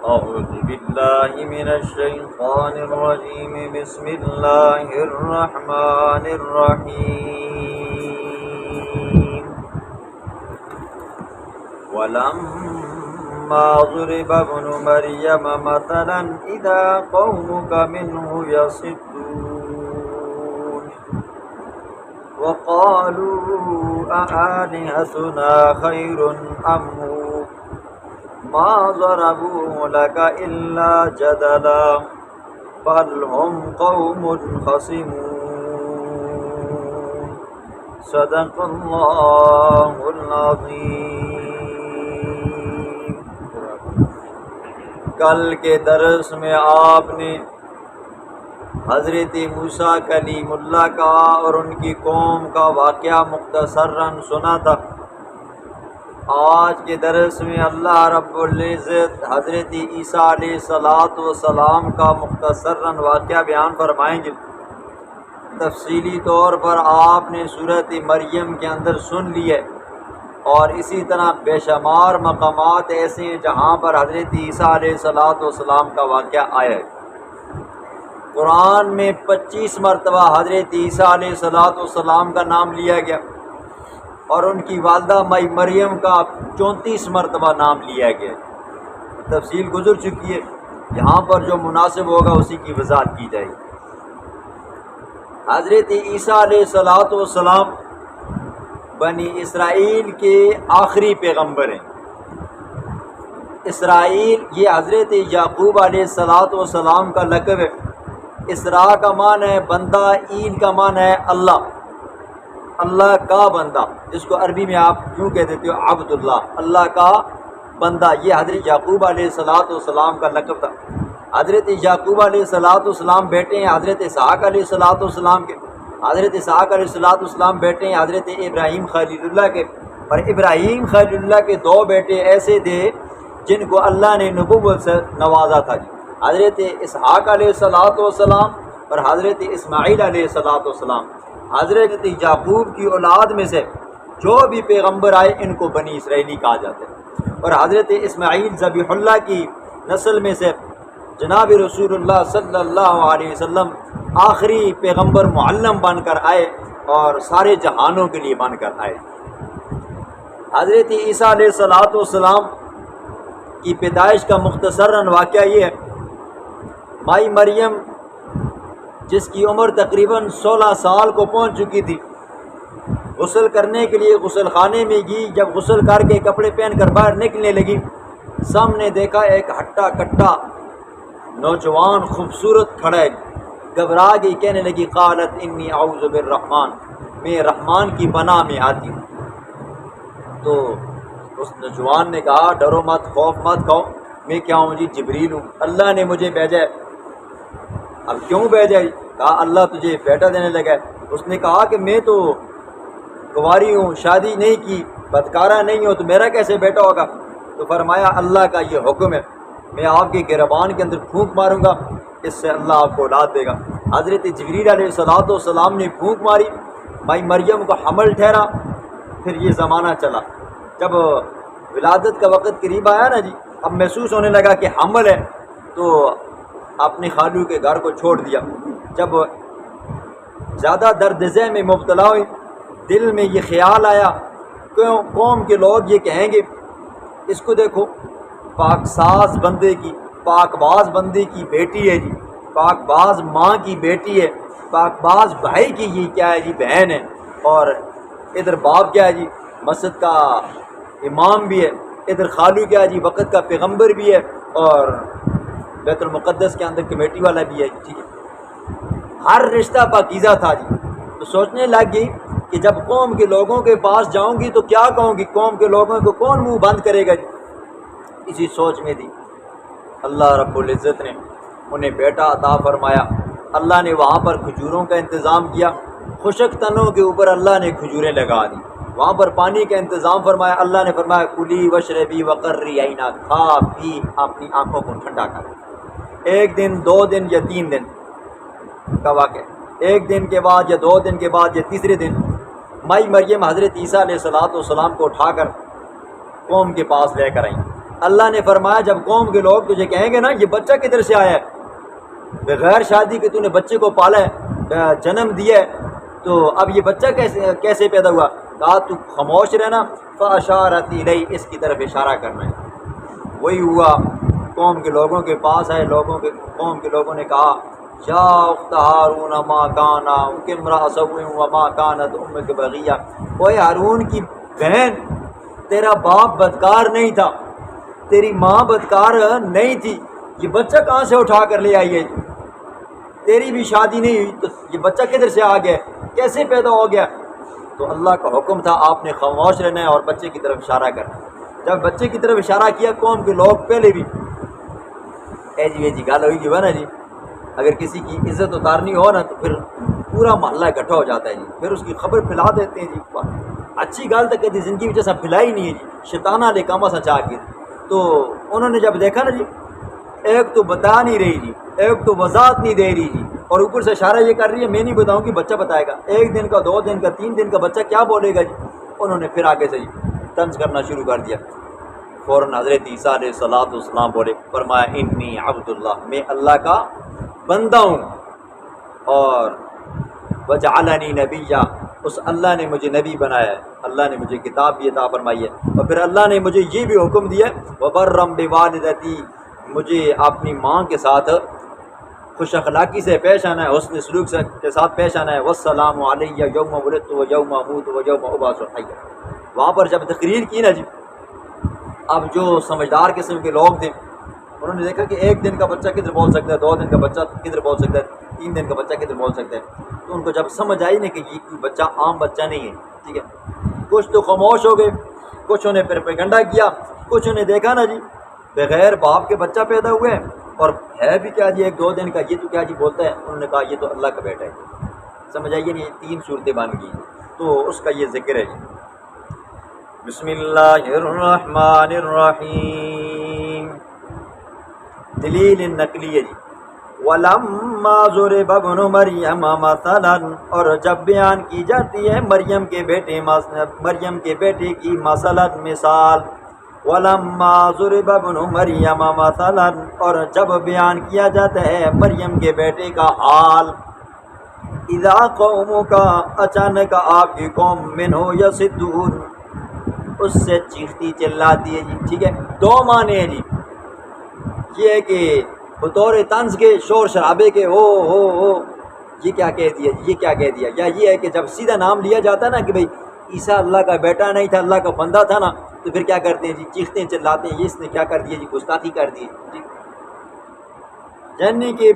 أعوذ بالله من الشيطان الرجيم بسم الله الرحمن الرحيم ولما ضرب ابن مريم مثلا إذا قومك منه يصدون وقالوا أآلهتنا خير أم هو ما ضربوه لك إلا جدلا بل هم قوم خصمون صدق اللہ العظیم۔ کل کے درس میں آپ نے حضرت موسیٰ کلیم اللہ کا اور ان کی قوم کا واقعہ مختصراً سنا تھا۔ آج کے درس میں اللہ رب العزت حضرت عیسیٰ علیہ السلام کا مختصراً واقعہ بیان فرمائیں گے۔ تفصیلی طور پر آپ نے سورۃ مریم کے اندر سن لی ہے، اور اسی طرح بے شمار مقامات ایسے ہیں جہاں پر حضرت عیسیٰ علیہ السلام کا واقعہ آیا ہے۔ قرآن میں 25 مرتبہ حضرت عیسیٰ علیہ السلام کا نام لیا گیا، اور ان کی والدہ مائی مریم کا 34 مرتبہ نام لیا گیا۔ تفصیل گزر چکی ہے، یہاں پر جو مناسب ہوگا اسی کی وضاحت کی جائے گی۔ حضرت عیسیٰ علیہ السلام بنی اسرائیل کے آخری پیغمبر ہیں۔ اسرائیل یہ حضرت یعقوب علیہ السلام کا لقب ہے۔ اسراء کا معنی ہے بندہ، ایل کا معنی ہے اللہ، اللہ کا بندہ، جس کو عربی میں آپ کیوں کہہ دیتے ہو عبداللہ، اللہ کا بندہ۔ یہ حضرت یعقوب علیہ السلام کا لقب تھا۔ حضرت یعقوب علیہ السلام بیٹے ہیں حضرت اسحاق علیہ السلام کے، حضرت اسحاق علیہ السلام بیٹے ہیں حضرت ابراہیم خلیل اللہ کے، اور ابراہیم خلیل اللہ کے 2 بیٹے ایسے تھے جن کو اللہ نے نبوت سے نوازا تھا، حضرت اسحاق علیہ السلام اور حضرت اسماعیل علیہ السلام۔ حضرت یعقوب کی اولاد میں سے جو بھی پیغمبر آئے ان کو بنی اسرائیلی کہا جاتا ہے، اور حضرت اسماعیل ذبیح اللہ کی نسل میں سے جناب رسول اللہ صلی اللہ علیہ وسلم آخری پیغمبر معلم بن کر آئے اور سارے جہانوں کے لیے بن کر آئے۔ حضرت عیسیٰ علیہ السلام کی پیدائش کا مختصراً واقعہ یہ ہے۔ مائی مریم جس کی عمر تقریباً 16 سال کو پہنچ چکی تھی، غسل کرنے کے لیے غسل خانے میں گئی۔ جب غسل کر کے کپڑے پہن کر باہر نکلنے لگی، سامنے دیکھا ایک ہٹا کٹا نوجوان خوبصورت کھڑا ہے۔ گھبرا گئی، کہنے لگی قالت انی اعوذ بالرحمن، میں رحمان کی پناہ میں آتی ہوں۔ تو اس نوجوان نے کہا ڈرو مت، خوف مت کھاؤ، میں کیا ہوں جی؟ جبریل ہوں، اللہ نے مجھے بھیجا ہے۔ اب کیوں بھیجا؟ کہا اللہ تجھے بیٹا دینے لگا ہے۔ اس نے کہا کہ میں تو کنواری ہوں، شادی نہیں کی، بدکارہ نہیں ہوں، تو میرا کیسے بیٹا ہوگا؟ تو فرمایا اللہ کا یہ حکم ہے، میں آپ کے گریبان کے اندر پھونک ماروں گا، اس سے اللہ آپ کو اولاد دے گا۔ حضرت جبریل علیہ السلام نے پھونک ماری، مائی مریم کو حمل ٹھہرا۔ پھر یہ زمانہ چلا، جب ولادت کا وقت قریب آیا نا جی، اب محسوس ہونے لگا کہ حمل ہے، تو اپنے خالو کے گھر کو چھوڑ دیا۔ جب زیادہ درد ذہ میں مبتلا ہوئی، دل میں یہ خیال آیا کیوں قوم کے لوگ یہ کہیں گے اس کو دیکھو پاک ساز بندے کی، پاک باز بندے کی بیٹی ہے جی، پاک باز ماں کی بیٹی ہے، پاک باز بھائی کی یہ کیا ہے جی بہن ہے، اور ادھر باپ کیا ہے جی مسجد کا امام بھی ہے، ادھر خالو کیا ہے جی وقت کا پیغمبر بھی ہے، اور بیت المقدس کے اندر کمیٹی والا بھی ہے۔ ٹھیک ہے، ہر رشتہ پاکیزہ تھا جی۔ تو سوچنے لگ گئی کہ جب قوم کے لوگوں کے پاس جاؤں گی تو کیا کہوں گی، قوم کے لوگوں کو کون منہ بند کرے گا جی؟ اسی سوچ میں تھی، اللہ رب العزت نے انہیں بیٹا عطا فرمایا۔ اللہ نے وہاں پر کھجوروں کا انتظام کیا، خشک تنوں کے اوپر اللہ نے کھجوریں لگا دی۔ وہاں پر پانی کا انتظام فرمایا، اللہ نے فرمایا کلی وشربی وقرری عینا، کھا پی اپنی آنکھوں کو ٹھنڈا کر۔ 1 دن 2 دن یا 3 دن کا واقعہ، 1 دن کے بعد یا 2 دن کے بعد یا تیسرے دن مائی مریم حضرت عیسیٰ علیہ السلام کو اٹھا کر قوم کے پاس لے کر آئیں۔ اللہ نے فرمایا جب قوم کے لوگ تجھے کہیں گے نا یہ بچہ کدھر سے آیا ہے، بغیر شادی کے تو نے بچے کو پالا ہے، جنم دیا ہے، تو اب یہ بچہ کیسے پیدا ہوا؟ کہا تو خاموش رہنا، فاشارت الیہ، اس کی طرف اشارہ کرنا ہے۔ وہی ہوا، قوم کے لوگوں کے پاس آئے، قوم کے لوگوں نے کہا یا اخت ہارون ما کان ابک امرأ سوء وما کانت امک بغیہ، اوے ہارون کی بہن تیرا باپ بدکار نہیں تھا، تیری ماں بدکار نہیں تھی، یہ بچہ کہاں سے اٹھا کر لے آئی ہے؟ تیری بھی شادی نہیں ہوئی تو یہ بچہ کدھر سے آ گیا، کیسے پیدا ہو گیا؟ تو اللہ کا حکم تھا آپ نے خاموش رہنا ہے اور بچے کی طرف اشارہ کرنا۔ جب بچے کی طرف اشارہ کیا، قوم کے لوگ پہلے بھی جی گال ہوئی جو ہے نا جی، اگر کسی کی عزت اتارنی ہو نا تو پھر پورا محلہ اکٹھا ہو جاتا ہے جی، پھر اس کی خبر پھیلا دیتے ہیں جی، اچھی گال تک کہتی زندگی میں جیسا پھیلائی نہیں ہے جی، شیطانہ لے کاما سا چاہ کے۔ تو انہوں نے جب دیکھا نا جی، ایک تو بتا نہیں رہی جی، ایک تو وضاحت نہیں دے رہی جی، اور اوپر سے اشارہ یہ کر رہی ہے میں نہیں بتاؤں کہ بچہ بتائے گا، 1 دن کا 2 دن کا 3 دن کا بچہ کیا بولے گا جی۔ انہوں نے پھر آگے سے جی طنز کرنا شروع کر دیا۔ فوراً حضرت عیسیٰ علیہ السلام بولے، فرمایا انی عبد اللہ، میں اللہ کا بندہ ہوں، اور وجعلنی نبیّا، اس اللہ نے مجھے نبی بنایا ہے، اللہ نے مجھے کتاب بھی عطا فرمائی ہے، اور پھر اللہ نے مجھے یہ بھی حکم دیا وبرم بوالدتی، مجھے اپنی ماں کے ساتھ خوش اخلاقی سے پیش آنا ہے، حسن سلوک کے ساتھ پیش آنا ہے، والسلام علیہ یوم ولدت و یوم اموت و یوم ابعث حیا۔ وہاں پر جب تقریر کی نا جی، اب جو سمجھدار قسم کے لوگ تھے انہوں نے دیکھا کہ 1 دن کا بچہ کدھر بول سکتا ہے، 2 دن کا بچہ کدھر بول سکتا ہے، 3 دن کا بچہ کدھر بول سکتا ہے، تو ان کو جب سمجھ آئی نہیں کہ یہ کوئی بچہ عام بچہ نہیں ہے، ٹھیک ہے، کچھ تو خاموش ہو گئے، کچھ نے پروپیگنڈا کیا، کچھ نے دیکھا نا جی بغیر باپ کے بچہ پیدا ہوئے ہیں، اور ہے بھی کیا جی 1-2 دن کا، یہ تو کیا جی بولتا ہے، انہوں نے کہا یہ تو اللہ کا بیٹا ہے۔ سمجھ آئیے نہیں، 3 صورتیں بن گئی، تو اس کا یہ ذکر ہے جی۔ بسم اللہ الرحمن الرحیم، دلیل نقلی ہے جی۔ وَلَمَّا ضُرِبَ ابْنُ مَرْيَمَ مَثَلًا، اور جب بیان کی جاتی ہے مریم کے بیٹے کی مثلاً مثال، وَلَمَّا ضُرِبَ ابْنُ مَرْيَمَ مَثَلًا، اور جب بیان کیا جاتا ہے مریم کے بیٹے کا حال، اِذَا قَوْمُكَ، اچانک آپ کی قوم مِنْهُ يَصِدُّونَ، اس سے چیختی چلاتی ہے جی، ٹھیک ہے۔ 2 معنی ہیں جی، یہ ہے کہ بطور طنز کے، شور شرابے کے، ہو یہ کیا کہہ دیا، یہ کیا کہہ دیا، یا یہ ہے کہ جب سیدھا نام لیا جاتا ہے نا کہ بھئی عیسیٰ اللہ کا بیٹا نہیں تھا، اللہ کا بندہ تھا نا، تو پھر کیا کرتے ہیں جی، چیختے ہیں چلاتے ہیں، یہ اس نے کیا کر دیا جی، گستاخی کر دی جی، یعنی کہ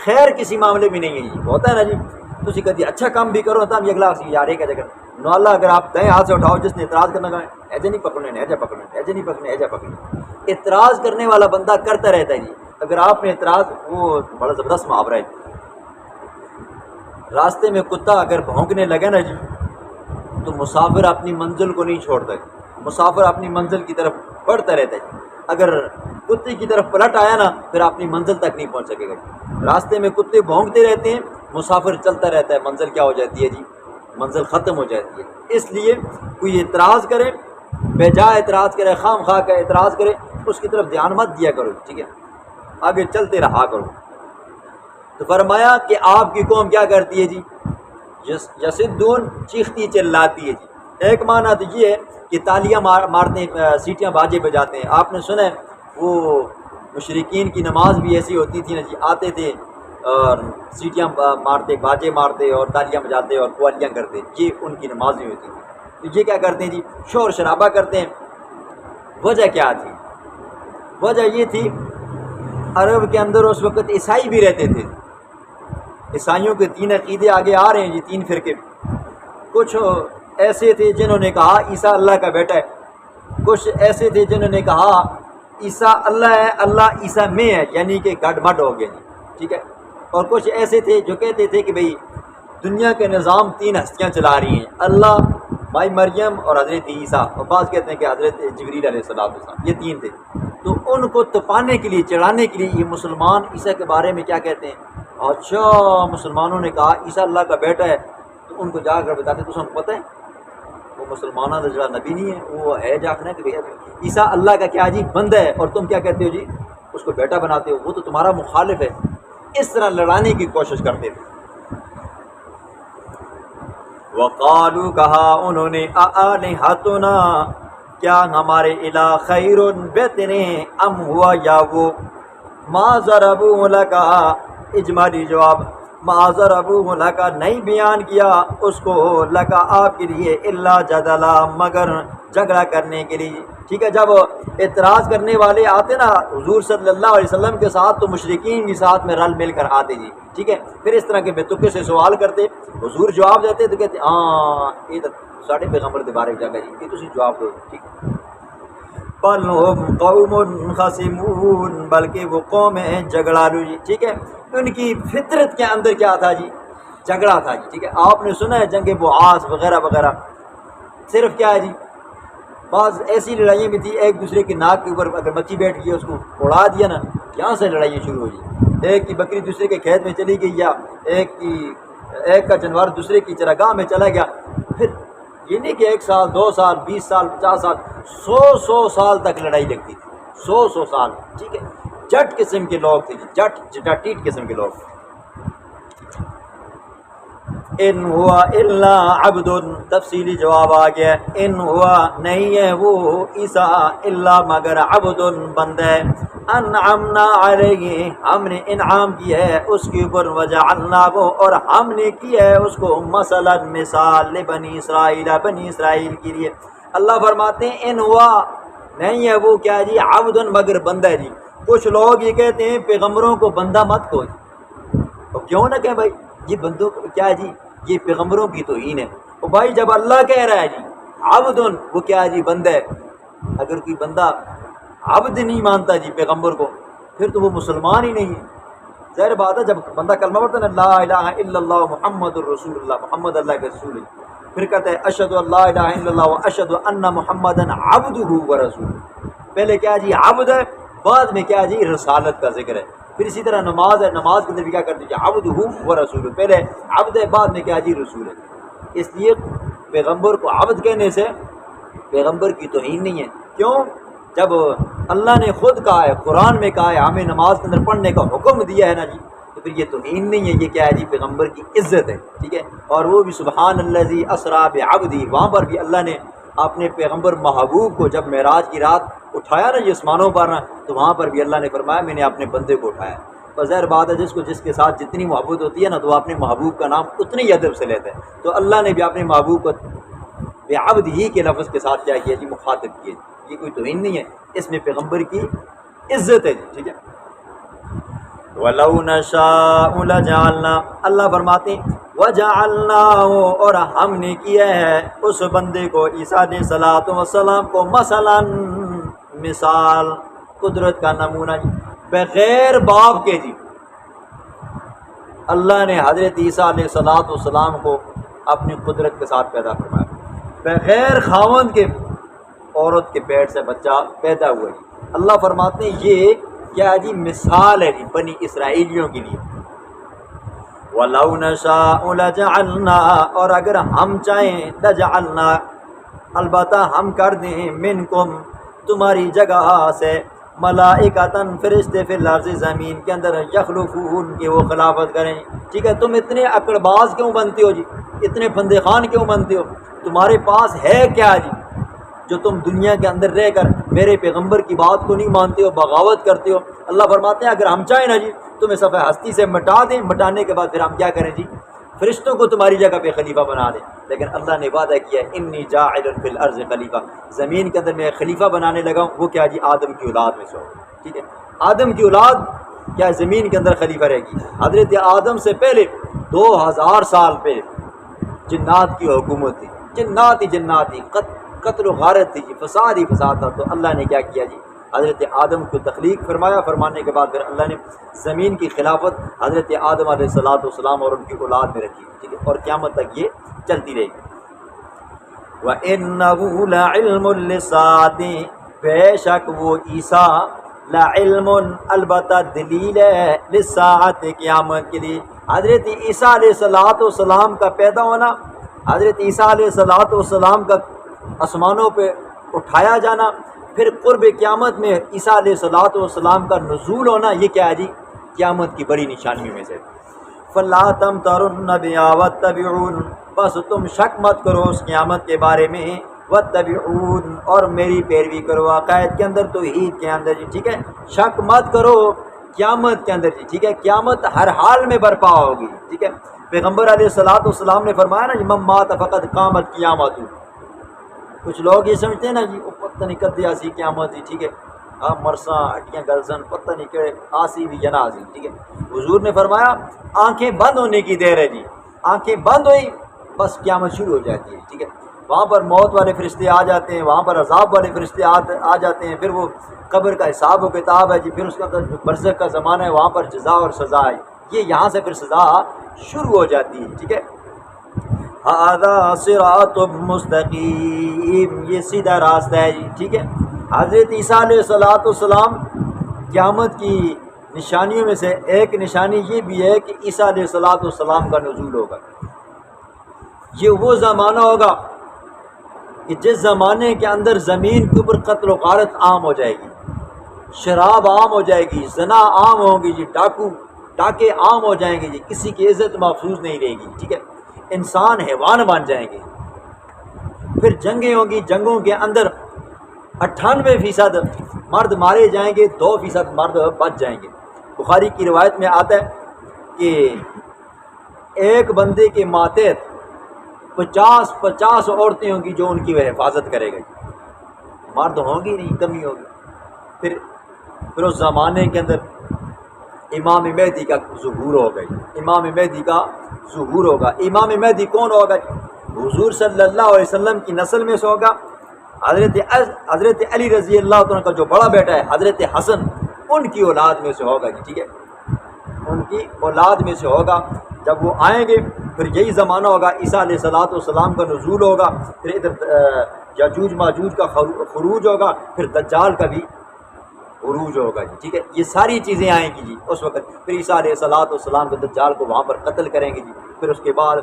خیر کسی معاملے میں نہیں ہے جی، ہوتا ہے نا جی، تسی کہتی اچھا کام بھی کرو تب اگلا یار کیا جگہ نو اللہ، اگر آپ دائیں ہاتھ سے اٹھاؤ، جس نے اعتراض کرنا کہا ایجے نہیں پکڑنے، ایجا پکڑنے، ایجے نہیں پکڑنے، ایجا پکڑنے، اعتراض کرنے والا بندہ کرتا رہتا ہے جی۔ اگر آپ نے اعتراض، وہ بڑا زبردست محاورہ ہے، راستے میں کتا اگر بھونکنے لگے نا جی تو مسافر اپنی منزل کو نہیں چھوڑتا جی، مسافر اپنی منزل کی طرف بڑھتا رہتا ہے جی، اگر کتے کی طرف پلٹ آیا نا پھر اپنی منزل تک نہیں پہنچ سکے گا جی۔ راستے میں کتے بھونکتے رہتے ہیں، مسافر چلتا رہتا ہے، منزل کیا ہو جاتی ہے جی، منزل ختم ہو جاتی ہے۔ اس لیے کوئی اعتراض کرے، بے جا اعتراض کرے، خام خواہ کا اعتراض کرے، اس کی طرف دھیان مت دیا کرو، ٹھیک ہے، آگے چلتے رہا کرو۔ تو فرمایا کہ آپ کی قوم کیا کرتی ہے جی، یسدون، چیختی چلاتی ہے جی۔ ایک معنی تو یہ ہے کہ تالیاں مارتے ہیں، سیٹیاں باجے بجاتے ہیں۔ آپ نے سنا ہے وہ مشرکین کی نماز بھی ایسی ہوتی تھی نا جی، آتے تھے اور سیٹیاں مارتے، باجے مارتے اور تالیاں بجاتے اور قوالیاں کرتے، یہ ان کی نماز نہیں ہوتی تھی۔ تو یہ کیا کرتے ہیں جی، شور شرابہ کرتے ہیں۔ وجہ کیا تھی؟ وجہ یہ تھی عرب کے اندر اس وقت عیسائی بھی رہتے تھے، عیسائیوں کے 3 عقیدے آگے آ رہے ہیں جی، 3 فرقے۔ کچھ ایسے تھے جنہوں نے کہا عیسیٰ اللہ کا بیٹا ہے، کچھ ایسے تھے جنہوں نے کہا عیسیٰ اللہ ہے، اللہ عیسیٰ میں ہے، یعنی کہ گڈ مڈ ہو گئے جی، ٹھیک ہے۔ اور کچھ ایسے تھے جو کہتے تھے کہ بھئی دنیا کے نظام 3 ہستیاں چلا رہی ہیں، اللہ، مائی مریم اور حضرت عیسیٰ، اور بعض کہتے ہیں کہ حضرت جبریل علیہ السلام، یہ 3 تھے۔ تو ان کو تپانے کے لیے، چڑھانے کے لیے یہ مسلمان عیسیٰ کے بارے میں کیا کہتے ہیں، اچھا مسلمانوں نے کہا عیسیٰ اللہ کا بیٹا ہے، تو ان کو جا کر بتاتے تو ان کو پتہ ہے، وہ مسلمانوں کا جو نبی نہیں ہے وہ ہے جاکنا کہ عیسیٰ اللہ کا کیا جی بندہ ہے اور تم کیا کہتے ہو جی اس کو بیٹا بناتے ہو، وہ تو تمہارا مخالف ہے. اس طرح لڑانے کی کوشش کرتے تھے. وقالو کہا انہوں نے آلہتنا کیا ہمارے الہ خیر بہتر ہیں ام ہوا یا وہ ما ضربوا لکا اجمالی جواب ما ضربوا لکا نہیں بیان کیا اس کو لکا آپ کے لیے الا جدلا مگر جھگڑا کرنے کے لیے. ٹھیک ہے، جب اعتراض کرنے والے آتے نا حضور صلی اللہ علیہ وسلم کے ساتھ تو مشرکین بھی ساتھ میں رل مل کر آتے جی. ٹھیک ہے، پھر اس طرح کے بے تکے سے سوال کرتے، حضور جواب دیتے تو کہتے ہاں یہ تو ساڑھے پیغمبر کے بارے جگہ جی یہ تسی جواب دو. ٹھیک ہے، بل ہم قوم خصمون بلکہ وہ قوم ہے جھگڑالو جی. ٹھیک ہے، ان کی فطرت کے اندر کیا تھا جی؟ جھگڑا تھا جی. ٹھیک ہے، آپ نے سنا ہے جنگ بعاث وغیرہ وغیرہ، صرف کیا ہے جی بعض ایسی لڑائیاں بھی تھی ایک دوسرے کی ناک کے اوپر اگر مچھی بیٹھ گئی اس کو اڑا دیا نا یہاں سے لڑائیاں شروع ہو گئی. ایک کی بکری دوسرے کے کھیت میں چلی گئی یا ایک کا جانور دوسرے کی چراگاہ میں چلا گیا. پھر یہ نہیں کہ 1 سال 2 سال 20 سال 50 سال 100 سال تک لڑائی لگتی تھی. 100 سال. ٹھیک ہے، جٹ قسم کے لوگ تھے جی، جٹاٹیٹ قسم کے لوگ. ان ہوا الا عبد تفصیلی جواب آ گیا. ان ہوا نہیں ہے وہ عیسیٰ الا مگر عبد بندہ انعمنا علیہ ہم نے انعام کیا ہے اس کے اوپر وجعلناہ اور ہم نے کیا ہے اس کو مثلا مثال لبنی اسرائیل بنی اسرائیل کے لیے. اللہ فرماتے ہیں ان ہوا نہیں ہے وہ کیا جی عبد مگر بندہ جی. کچھ لوگ یہ کہتے ہیں پیغمبروں کو بندہ مت کہو جی. تو کیوں نہ کہیں بھائی یہ بندوں کو کیا جی یہ پیغمبروں کی توہین ہے. تو بھائی جب اللہ کہہ رہا ہے جی عبد وہ کیا جی بندہ ہے. اگر کوئی بندہ عبد نہیں مانتا جی پیغمبر کو پھر تو وہ مسلمان ہی نہیں ہے. ظاہر بات ہے جب بندہ کلمہ پڑھتا ہے نا لا الہ الا اللہ محمد الرسول اللہ محمد اللہ کے رسول ہے پھر کہتا ہے اشہد ان لا الہ الا اللہ واشہد ان محمدن عبدہ ورسولہ. پہلے کیا جی عبد ہے بعد میں کیا جی رسالت کا ذکر ہے. پھر اسی طرح نماز ہے نماز کے اندر بھی کیا کر دیجیے عبدہ ورسولہ پہلے عبد ہے بعد میں کیا جی رسول ہے. اس لیے پیغمبر کو عبد کہنے سے پیغمبر کی توہین نہیں ہے. کیوں؟ جب اللہ نے خود کہا ہے قرآن میں کہا ہے ہمیں نماز کے اندر پڑھنے کا حکم دیا ہے نا جی تو پھر یہ توہین نہیں ہے یہ کیا ہے جی پیغمبر کی عزت ہے. ٹھیک ہے، اور وہ بھی سبحان الذی اسریٰ بعبدہ وہاں پر بھی اللہ نے اپنے پیغمبر محبوب کو جب معراج کی رات اٹھایا نا یہ آسمانوں پر نا تو وہاں پر بھی اللہ نے فرمایا میں نے اپنے بندے کو اٹھایا. تو ظاہر بات ہے جس کے ساتھ جتنی محبت ہوتی ہے نا تو وہ اپنے محبوب کا نام اتنی ہی ادب سے لیتا ہے. تو اللہ نے بھی اپنے محبوب کو بعبدہ ہی کے لفظ کے ساتھ کیا کیا جی مخاطب کیے. یہ کوئی توہین نہیں ہے اس میں پیغمبر کی عزت ہے جی. ٹھیک ہے، وَلَوْ نَشَاءُ لَجَعَلْنَا اللہ فرماتے ہیں وَجَعَلْنَاهُ اور ہم نے کیا ہے اس بندے کو عیسیٰ علیہ الصلوۃ والسلام کو مثلا مثال قدرت کا نمونہ جی بغیر باپ کے جی. اللہ نے حضرت عیسیٰ علیہ الصلوۃ والسلام کو اپنی قدرت کے ساتھ پیدا فرمایا بغیر خاوند کے عورت کے پیٹ سے بچہ پیدا ہوا جی. اللہ فرماتے ہیں یہ کیا جی مثال ہے جی بنی اسرائیلیوں کے لیے. وَلَوْ نَشَاءُ لَجَعَلْنَا اور اگر ہم چاہیں لَجَعَلْنَا البتہ ہم کر دیں منکم تمہاری جگہ سے ملائکتاً فرشتے فی الارض زمین کے اندر یخلفون کہ وہ خلافت کریں. ٹھیک ہے، تم اتنے اکڑ باز کیوں بنتے ہو جی اتنے بندے خان کیوں بنتے ہو؟ تمہارے پاس ہے کیا جی جو تم دنیا کے اندر رہ کر میرے پیغمبر کی بات کو نہیں مانتے ہو بغاوت کرتے ہو؟ اللہ فرماتے ہیں اگر ہم چاہیں نا جی تمہیں صفحہ ہستی سے مٹا دیں مٹانے کے بعد پھر ہم کیا کریں جی فرشتوں کو تمہاری جگہ پہ خلیفہ بنا دیں. لیکن اللہ نے وعدہ کیا ہے انی جاعل فی الارض خلیفہ زمین کے اندر میں خلیفہ بنانے لگا ہوں. وہ کیا جی آدم کی اولاد میں سے ہو. ٹھیک ہے، آدم کی اولاد کیا زمین کے اندر خلیفہ رہے گی. حضرت آدم سے پہلے 2000 سال پہ جنات کی حکومت تھی. جنات ہی قتل و غارت تھی جی فساد ہی فساد تھا. تو اللہ نے کیا کیا جی حضرت آدم کو تخلیق فرمایا. فرمانے کے بعد پھر اللہ نے زمین کی خلافت حضرت آدم علیہ الصلوۃ والسلام اور ان کی اولاد میں رکھی. ٹھیک ہے، اور قیامت تک یہ چلتی رہے گی. وَإِنَّهُ لَعِلْمٌ لِلسَّاعَةِ بے شک وہ عیسیٰ لعلم البتہ دلیل ہے للساعۃ قیامت کے لیے. حضرت عیسیٰ علیہ الصلوۃ والسلام کا پیدا ہونا حضرت عیسیٰ علیہ الصلوۃ والسلام کا آسمانوں پہ اٹھایا جانا، پھر قرب قیامت میں عیسیٰ علیہ الصلوۃ والسلام کا نزول ہونا، یہ کیا ہے جی؟ قیامت کی بڑی نشانیوں میں سے۔ فَلَا تَمْتَرُنَّ بِهَا وَاتَّبِعُونِ، بس تم شک مت کرو اس قیامت کے بارے میں، وَاتَّبِعُونِ، اور میری پیروی کرو عقائد کے اندر، توحید کے اندر جی، ٹھیک ہے؟ شک مت کرو قیامت کے اندر جی، ٹھیک ہے؟ قیامت ہر حال میں برپا ہوگی، ٹھیک ہے؟ پیغمبر علیہ الصلوۃ والسلام نے فرمایا نا جی، من مات فقد قامت قیامت۔ کچھ لوگ یہ سمجھتے ہیں نا جی، وہ پتہ نہیں کدی آسی قیامت جی، ٹھیک ہے؟ مرساں ہڈیاں گلسن پتہ نہیں کہ آسی بھی جنازی، ٹھیک ہے؟ حضور نے فرمایا آنکھیں بند ہونے کی دیر ہے جی، آنکھیں بند ہوئی بس قیامت شروع ہو جاتی ہے، ٹھیک ہے؟ وہاں پر موت والے فرشتے آ جاتے ہیں، وہاں پر عذاب والے فرشتے آ جاتے ہیں، پھر وہ قبر کا حساب و کتاب ہے جی، پھر اس کا برزخ کا زمانہ ہے، وہاں پر جزا اور سزا ہے، یہ یہاں سے پھر سزا شروع ہو جاتی ہے، ٹھیک ہے؟ ھذا صراط مستقیم، یہ سیدھا راستہ ہے جی، ٹھیک ہے؟ حضرت عیسیٰ علیہ الصلوۃ والسلام قیامت کی نشانیوں میں سے ایک نشانی یہ بھی ہے کہ عیسیٰ علیہ الصلوۃ والسلام کا نزول ہوگا۔ یہ وہ زمانہ ہوگا کہ جس زمانے کے اندر زمین کے اوپر قتل و غارت عام ہو جائے گی، شراب عام ہو جائے گی، زنا عام ہوگی جی، ڈاکے عام ہو جائیں گے جی، کسی کی عزت محفوظ نہیں رہے گی، ٹھیک ہے؟ انسان حیوان بن جائیں گے، پھر جنگیں ہوں گی، جنگوں کے اندر 98% مرد مارے جائیں گے، 2% مرد بچ جائیں گے۔ بخاری کی روایت میں آتا ہے کہ ایک بندے کے ماتحت 50 عورتیں ہوں گی جو ان کی وہ حفاظت کرے گی، مرد ہوں گی نہیں، کمی ہوگی۔ پھر اس زمانے کے اندر امام مہدی کا ظہور ہوگا، امام مہدی کا ظہور ہوگا۔ امام مہدی کون ہوگا؟ حضور صلی اللہ علیہ وسلم کی نسل میں سے ہوگا، حضرت علی رضی اللہ عنہ کا جو بڑا بیٹا ہے حضرت حسن، ان کی اولاد میں سے ہوگا جی، ٹھیک ہے؟ ان کی اولاد میں سے ہوگا۔ جب وہ آئیں گے پھر یہی زمانہ ہوگا، عیسیٰ علیہ الصلوۃ والسلام کا نزول ہوگا، پھر ادھر یاجوج ماجوج کا خروج ہوگا، پھر دجال کا بھی عروج ہوگا جی، ٹھیک ہے؟ یہ ساری چیزیں آئیں گی جی اس وقت۔ پھر عیسیٰ علیہ الصلوۃ والسلام کو دجال کو وہاں پر قتل کریں گے جی، پھر اس کے بعد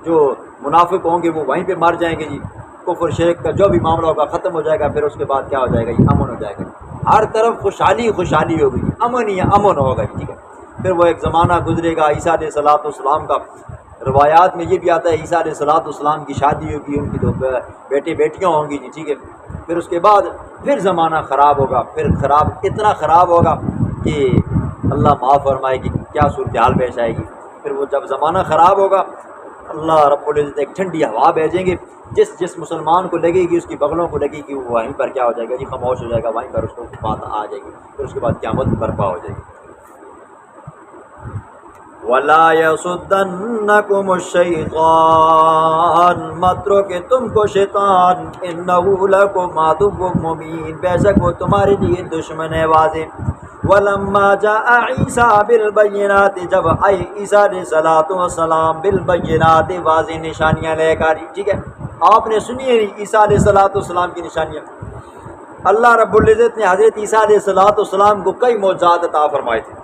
جو منافق ہوں گے وہ وہیں پہ مر جائیں گے جی، کفر شرک کا جو بھی معاملہ ہوگا ختم ہو جائے گا، پھر اس کے بعد کیا ہو جائے گا جی؟ امن ہو جائے گا، ہر طرف خوشحالی خوشحالی ہوگی جی، امن ہی امن ہوگا جی، ٹھیک ہے؟ پھر وہ ایک زمانہ گزرے گا عیسیٰ علیہ الصلوۃ والسلام کا، روایات میں یہ بھی آتا ہے عیسیٰ علیہ الصلوۃ والسلام کی شادی ہوگی، ان کی دو بیٹے بیٹیاں ہوں گی جی، ٹھیک ہے؟ پھر اس کے بعد پھر زمانہ خراب ہوگا، پھر اتنا خراب ہوگا کہ اللہ معاف فرمائے کہ کیا صورتحال پیش آئے گی۔ پھر وہ جب زمانہ خراب ہوگا اللہ رب العزت ایک ٹھنڈی ہوا بھیجیں گے، جس مسلمان کو لگے گی، اس کی بغلوں کو لگے گی، وہ وہیں پر کیا ہو جائے گا جی؟ خاموش ہو جائے گا، وہیں پر اس کو بات آ جائے گی، پھر اس کے بعد قیامت برپا ہو جائے گی۔ وَلَا يَصُدَّنَّكُمُ الشَّيْطَانُ، مت روکے تم کو شیطان، إِنَّهُ لَكُمْ عَدُوٌّ مُّبِينٌ، بے شک وہ تمہارے لیے دشمن ہے واضح۔ وَلَمَّا جَاءَ عِيسَىٰ بِالْبَيِّنَاتِ، جب آئے عیسیٰ علیہ الصلوۃ والسلام بالبینات، واضح نشانیاں لے کر، ٹھیک ہے؟ آپ نے سنی ہے عیسیٰ علیہ الصلوۃ والسلام کی نشانیاں؟ اللہ رب العزت نے حضرت عیسیٰ علیہ الصلوۃ والسلام کو کئی معجزات عطا فرمائے تھے۔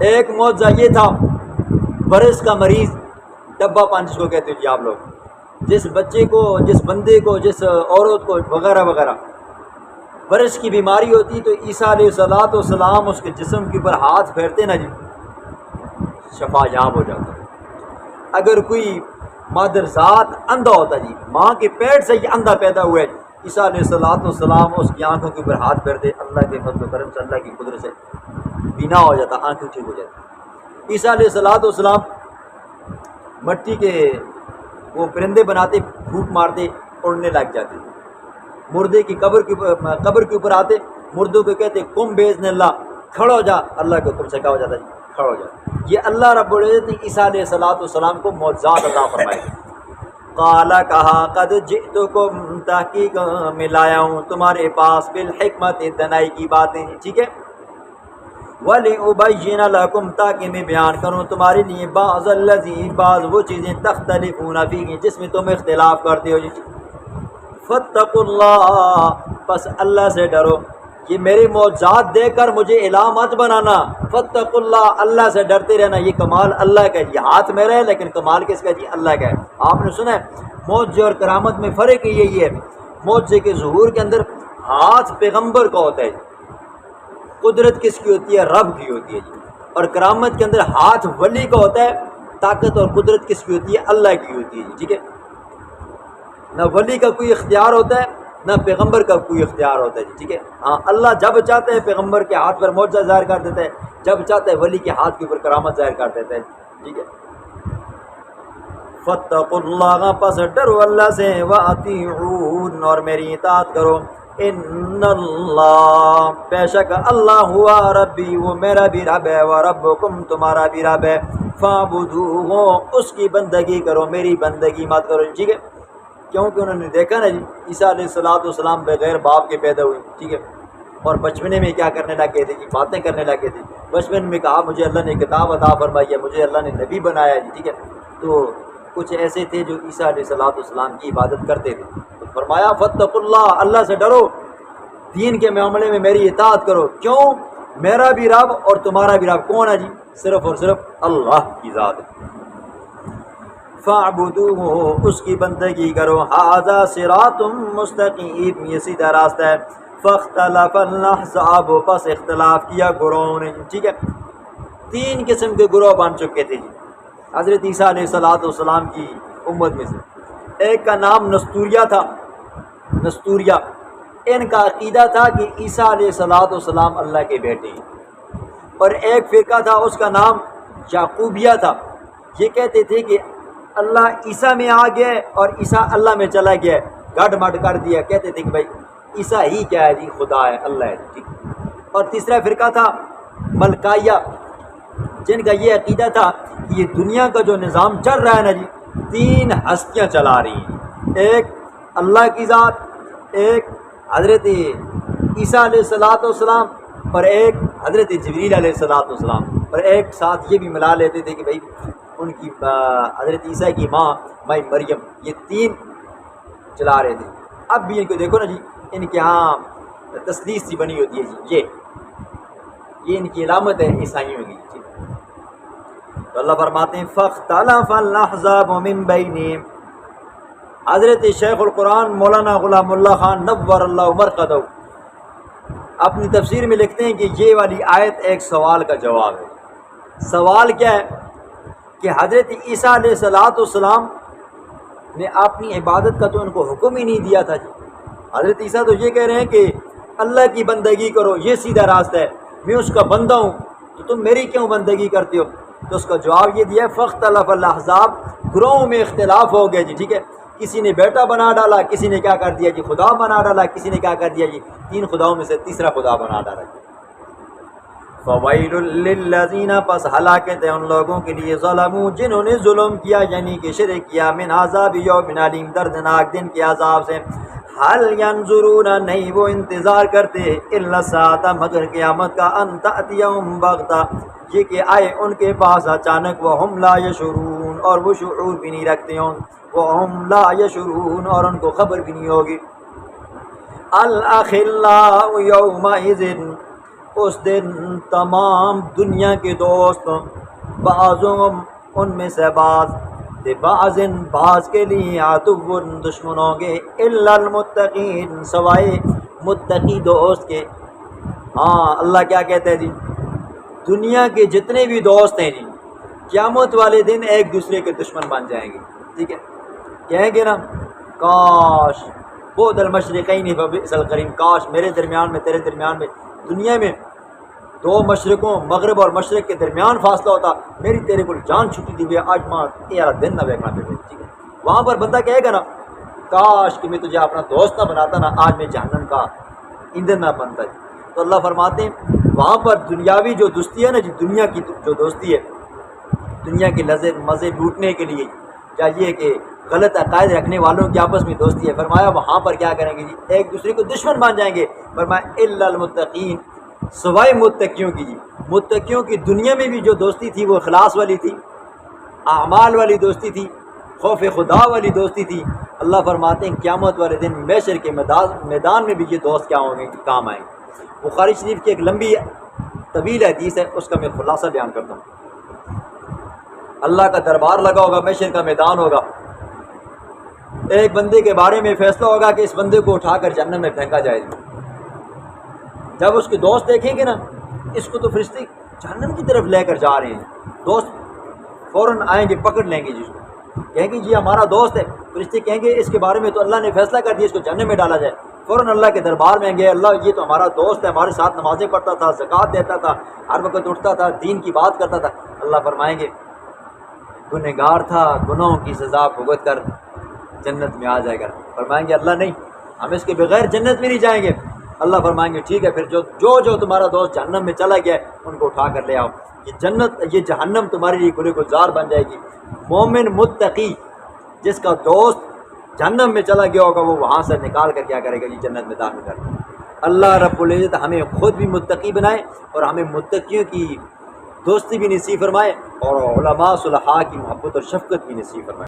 ایک معجزہ یہ تھا، برس کا مریض، ڈبہ پان جس کو کہتے ہیں جی آپ لوگ، جس بچے کو، جس بندے کو، جس عورت کو وغیرہ وغیرہ برس کی بیماری ہوتی تو عیسیٰ علیہ الصلوۃ والسلام اس کے جسم کے اوپر ہاتھ پھیرتے نا جی، شفا یاب ہو جاتا۔ اگر کوئی مادرزاد اندھا ہوتا جی، ماں کے پیٹ سے یہ اندھا پیدا ہوا ہے، عیسیٰ علیہ الصلوۃ والسلام اس کی آنکھوں کے اوپر ہاتھ پھیرتے، اللہ کے فضل و کرم سے، اللہ کی قدرت سے بینا ہو جاتا، آنکھیں ٹھیک ہو جاتی۔ عیسیٰ علیہ الصلوۃ والسلام مٹی کے وہ پرندے بناتے، پھوٹ مارتے، اڑنے لگ جاتے، مردے کی قبر کے اوپر آتے، مردوں کو کہتے قم باذن اللہ، کھڑا ہو جا، اللہ کے حکم سے کیا ہو جاتا جی؟ کھڑا ہو جاتا۔ یہ اللہ رب العزت نے عیسیٰ علیہ الصلوۃ والسلام کو معجزات عطا فرمائے۔ قال کہا قد جئتکم، تحقیق میں لایا ہوں تمہارے پاس، بالحکمت، دانائی کی باتیں، ٹھیک ہے؟ وَلِأُبَيِّنَ لَكُمْ، تاکہ میں بیان کروں تمہارے لیے، بعض الذی، بعض وہ چیزیں، تختلفون فیہ، جس میں تم اختلاف کرتے ہو جی۔ فاتقوا اللہ، پس اللہ سے ڈرو، یہ میرے معجزات دے کر مجھے الہ مت بنانا، فاتقوا اللہ، اللہ سے ڈرتے رہنا۔ یہ کمال اللہ کا ہے، یہ ہاتھ میرا ہے لیکن کمال کس کا جی؟ اللہ کا ہے۔ آپ نے سنا ہے معجزے اور کرامت میں فرق یہی ہے، معجزے کے ظہور کے اندر ہاتھ پیغمبر کا ہوتا ہے جی، قدرت کس کی ہوتی ہے؟ رب کی ہوتی ہے جی۔ اور کرامت کے اندر ہاتھ ولی کا ہوتا ہے، طاقت اور قدرت کس کی ہوتی ہے؟ اللہ کی ہوتی ہے جی، ٹھیک ہے۔ نہ ولی کا کوئی اختیار ہوتا ہے نہ پیغمبر کا کوئی اختیار ہوتا ہے جی، ٹھیک ہے۔ ہاں اللہ جب چاہتا ہے پیغمبر کے ہاتھ پر معجزہ ظاہر کر دیتا ہے، جب چاہتا ہے ولی کے ہاتھ کے اوپر کرامت ظاہر کر دیتا ہے، ٹھیک ہے۔ فاتقوا اللہ، پس ڈرو اللہ سے، واطیعون، اور میری اطاعت کرو، ان اللہ، بے شک اللہ ہوا ربی، وہ میرا بھی رب ہے، وربکم، تمہارا بھی رب ہے، فاعبدوہ، اس کی بندگی کرو، میری بندگی مت کرو، ٹھیک ہے۔ کیونکہ انہوں نے دیکھا نا جی عیسیٰ علیہ السلام بغیر باپ کے پیدا ہوئے، ٹھیک ہے، اور بچپنے میں کیا کرنے لگے تھے جی؟ باتیں کرنے لگے تھے۔ بچپن میں کہا مجھے اللہ نے کتاب عطا فرمائی ہے، مجھے اللہ نے نبی بنایا جی، ٹھیک ہے۔ تو کچھ ایسے تھے جو عیسیٰ علیہ السلام کی عبادت کرتے تھے، تو فرمایا فاتقوا اللہ، اللہ سے ڈرو، دین کے معاملے میں میری اطاعت کرو، کیوں؟ میرا بھی رب اور تمہارا بھی رب کون ہے جی؟ صرف اور صرف اللہ کی ذات ہے۔ فاعبدوہ، اس کی بندگی کرو، ھذا صراط مستقیم، یہ سیدھا راستہ ہے۔ فاختلف الاحزاب، پس اختلاف کیا گروہوں نے، ٹھیک ہے۔ تین قسم کے گروہ بن چکے تھے جی حضرت عیسیٰ علیہ السلام کی امت میں سے۔ ایک کا نام نستوریہ تھا، نستوریہ، ان کا عقیدہ تھا کہ عیسیٰ علیہ السلام اللہ کے بیٹے ہیں۔ اور ایک فرقہ تھا، اس کا نام یعقوبیہ تھا، یہ کہتے تھے کہ اللہ عیسیٰ میں آ گیا اور عیسیٰ اللہ میں چلا گیا، گڑ مڈ کر دیا، کہتے تھے کہ بھائی عیسیٰ ہی کیا ہے جی؟ خدا ہے، اللہ ہے، ٹھیک۔ اور تیسرا فرقہ تھا ملکائیہ، جن کا یہ عقیدہ تھا کہ یہ دنیا کا جو نظام چل رہا ہے نا جی، تین ہستیاں چلا رہی ہیں، ایک اللہ کی ذات، ایک حضرت عیسیٰ علیہ السلام، اور ایک حضرت جبریل علیہ السلام، اور ایک ساتھ یہ بھی ملا لیتے تھے کہ بھائی ان کی حضرت عیسیٰ کی ماں مائی مریم، یہ تین چلا رہے تھے۔ اب بھی ان کو دیکھو نا جی، ان کے ہاں تسلیث سی بنی ہوتی ہے جی، یہ ان کی علامت ہے عیسائیوں کی جی۔ تو اللہ فرماتے ہیں فاختلف الاحزاب من بینہم، حضرت شیخ القرآن مولانا غلام اللہ خان نور اللہ مرقدہ اپنی تفسیر میں لکھتے ہیں کہ یہ والی آیت ایک سوال کا جواب ہے۔ سوال کیا ہے کہ حضرت عیسیٰ علیہ السلام نے اپنی عبادت کا تو ان کو حکم ہی نہیں دیا تھا جی۔ حضرت عیسیٰ تو یہ کہہ رہے ہیں کہ اللہ کی بندگی کرو، یہ سیدھا راستہ ہے، میں اس کا بندہ ہوں، تو تم میری کیوں بندگی کرتے ہو؟ تو اس کا جواب یہ دیا فاختلف الاحزاب، گروہوں میں اختلاف ہو گیا جی، ٹھیک ہے۔ کسی نے بیٹا بنا ڈالا، کسی نے کیا کر دیا جی؟ خدا بنا ڈالا، کسی نے کیا کر دیا جی؟ تین خداؤں میں سے تیسرا خدا بنا ڈالا جی۔ فویل للذین، پس ہلاکت ہے ان لوگوں کے لیے، ظلموا، جنہوں نے ظلم کیا یعنی کہ شرک کیا، من عذاب یوم علیم، دردناک دن کے عذاب سے۔ حل ینظرون، نہیں وہ انتظار کرتے، الا الساعۃ، مگر قیامت کا، ان تأتیہم بغتہ، یہ کہ آئے ان کے پاس اچانک، وہم لا یشعرون، اور وہ شعور بھی نہیں رکھتے ہوں، وہم لا یشعرون، اور ان کو خبر بھی نہیں ہوگی۔ الاخلاء یومئذ، اس دن تمام دنیا کے دوست، بعضهم، ان میں سے بعض، بعض کے لیے، عدو، دشمن ہوں گے، الا المتقین، سوائے متقی دوست کے۔ ہاں اللہ کیا کہتے ہیں جی؟ دنیا کے جتنے بھی دوست ہیں جی، قیامت والے دن ایک دوسرے کے دشمن بن جائیں گے، ٹھیک ہے۔ کہیں گے نا کاش بعد المشرقین فبئس القرین، کاش میرے درمیان میں تیرے درمیان میں، دنیا میں دو مشرقوں مغرب اور مشرق کے درمیان فاصلہ ہوتا، میری تیرے کو جان چھٹی دی ہوئی، آج ماں تیرا دن نہ دیکھنا پہ، ٹھیک ہے۔ وہاں پر بندہ کہے گا نا کاش کہ میں تجھے اپنا دوست نہ بناتا نا، آج میں جہنم کا ایندھن نہ بنتا۔ تو اللہ فرماتے ہیں وہاں پر دنیاوی جو دوستی ہے نا جی، دنیا کی جو دوستی ہے، دنیا کے لذت مزے لوٹنے کے لیے، چاہیے کہ غلط عقائد رکھنے والوں کی آپس میں دوستی ہے، فرمایا وہاں پر کیا کریں گے جی؟ ایک دوسرے کو دشمن بن جائیں گے۔ فرمایا الا المتقین، سوائے متقیوں کی جی۔ متقیوں کی دنیا میں بھی جو دوستی تھی وہ اخلاص والی تھی، اعمال والی دوستی تھی، خوف خدا والی دوستی تھی۔ اللہ فرماتے ہیں قیامت والے دن محشر کے میدان میں بھی یہ دوست کیا ہوں گے؟ کام آئیں گے۔ بخاری شریف کی ایک لمبی طویل حدیث ہے، اس کا میں خلاصہ بیان کرتا ہوں۔ اللہ کا دربار لگا ہوگا، محشر کا میدان ہوگا، ایک بندے کے بارے میں فیصلہ ہوگا کہ اس بندے کو اٹھا کر جہنم میں پھینکا جائے گا۔ جب اس کے دوست دیکھیں گے نا اس کو تو فرشتے جہنم کی طرف لے کر جا رہے ہیں، دوست فوراً آئیں گے، پکڑ لیں گے جس کو، کہیں گے جی ہمارا دوست ہے، فرشتے کہیں گے اس کے بارے میں تو اللہ نے فیصلہ کر دیا اس کو جہنم میں ڈالا جائے۔ فوراً اللہ کے دربار میں آئیں گے، اللہ یہ تو ہمارا دوست ہے، ہمارے ساتھ نمازیں پڑھتا تھا، زکوٰۃ دیتا تھا، ہر وقت اٹھتا تھا، دین کی بات کرتا تھا۔ اللہ فرمائیں گے گنہگار تھا، گناہوں کی سزا بھگت کر جنت میں آ جائے گا۔ فرمائیں گے اللہ نہیں، ہم اس کے بغیر جنت میں نہیں جائیں گے۔ اللہ فرمائیں گے ٹھیک ہے، پھر جو تمہارا دوست جہنم میں چلا گیا ہے ان کو اٹھا کر لے آؤ، یہ جہنم تمہارے لیے گلے گلزار بن جائے گی۔ مومن متقی جس کا دوست جہنم میں چلا گیا ہوگا وہ وہاں سے نکال کر کیا کرے گا، یہ جنت میں داخل کر دے۔ اللہ رب العزت ہمیں خود بھی متقی بنائے اور ہمیں متقیوں کی دوستی بھی نصیب فرمائے اور علماء صلحاء کی محبت اور شفقت بھی نصیب فرمائے۔